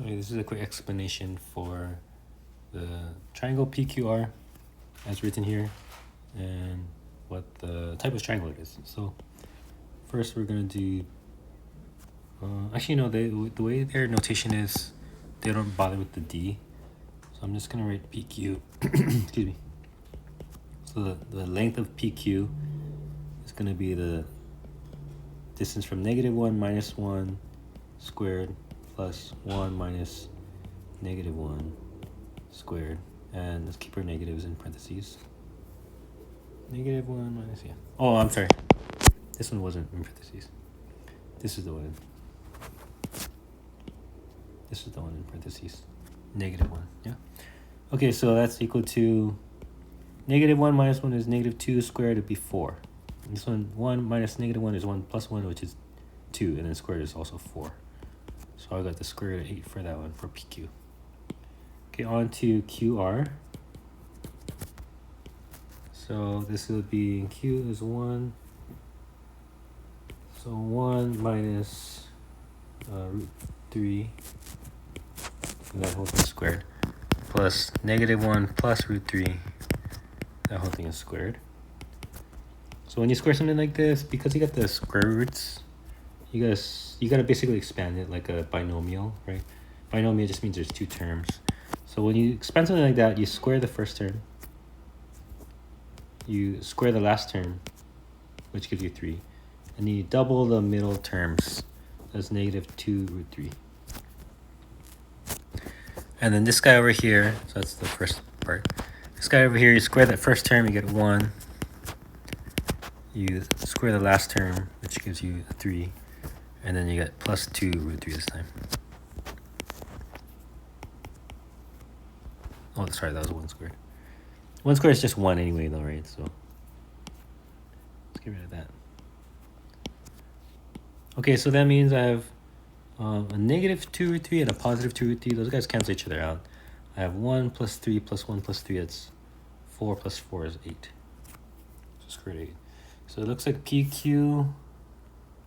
Okay, this is a quick explanation for the triangle PQR as written here and what the type of triangle it is. So first we're going to do, actually no, the way their notation is, they don't bother with the D. So I'm just going to write PQ, excuse me. So the length of PQ is going to be the distance from -1 minus 1 squared plus 1 minus -1 squared, and let's keep our negatives in parentheses. -1 minus, yeah. Oh, I'm sorry. This one wasn't in parentheses. This is the one. This is the one in parentheses. -1, yeah. Okay, so that's equal to -1 minus 1 is -2 squared, it'd be 4. And this one, 1 minus -1 is 1 plus 1, which is 2, and then squared is also 4. So I got the square root of 8 for that one, for PQ. Okay, on to QR. So this will be, Q is 1. So 1 minus root 3, and that whole thing is squared, plus -1 plus root 3, that whole thing is squared. So when you square something like this, because you got the square roots, you gotta basically expand it like a binomial, right? Binomial just means there's two terms. So when you expand something like that, you square the first term, you square the last term, which gives you 3, and then you double the middle terms. That's -2 root 3. And then this guy over here, so that's the first part. This guy over here, you square that first term, you get 1. You square the last term, which gives you 3. And then you get plus 2 root 3 this time. Oh, sorry, that was 1 squared. 1 squared is just 1 anyway, though, right? So let's get rid of that. Okay, so that means I have a -2 root 3 and a positive 2 root 3. Those guys cancel each other out. I have 1 plus 3 plus 1 plus 3. That's 4 plus 4 is 8. So square root 8. So it looks like PQ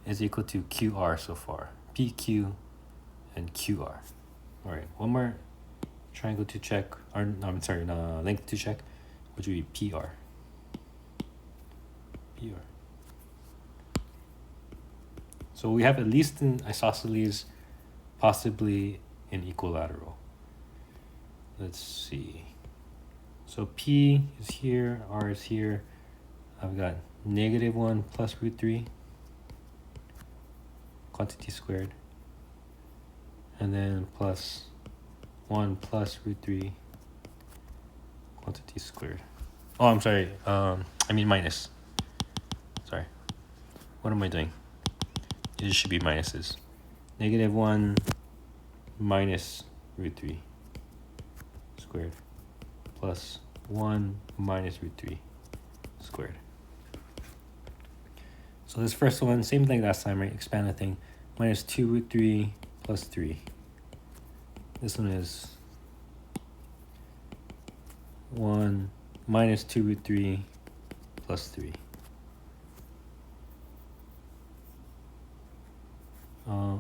is equal to QR so far. PQ and QR. All right, one more triangle to check, or no, I'm sorry, length to check, which would be PR. PR. So we have at least an isosceles, possibly an equilateral. Let's see. So P is here, R is here. I've got -1 plus root 3, quantity squared, and then plus 1 plus root 3, quantity squared. Oh, I'm sorry. I mean minus. Sorry. What am I doing? It should be minuses. -1 minus root 3 squared plus 1 minus root 3 squared. So this first one, same thing last time, right? Expand the thing. -2 root 3 plus 3. This one is 1 minus 2 root 3 plus 3.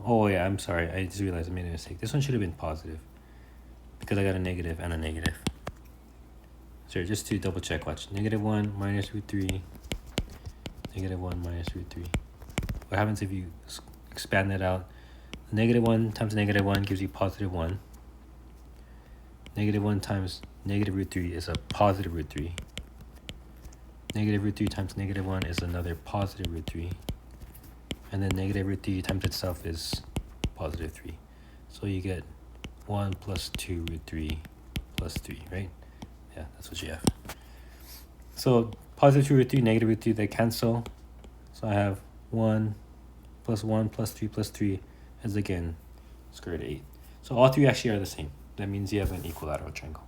Oh yeah, I'm sorry. I just realized I made a mistake. This one should have been positive because I got a negative and a negative. So just to double check, watch. -1 minus root 3, -1 minus root 3. What happens if you expand that out? -1 times -1 gives you +1. -1 times -root 3 is a positive root 3. -root 3 times -1 is another positive root 3. And then -root 3 times itself is positive 3. So you get 1 plus 2 root 3 plus 3, right? Yeah, that's what you have. So positive 2 root 3, negative root 3, they cancel. So I have 1 plus 1 plus 3 plus 3 is again square root of 8. So all three actually are the same. That means you have an equilateral triangle.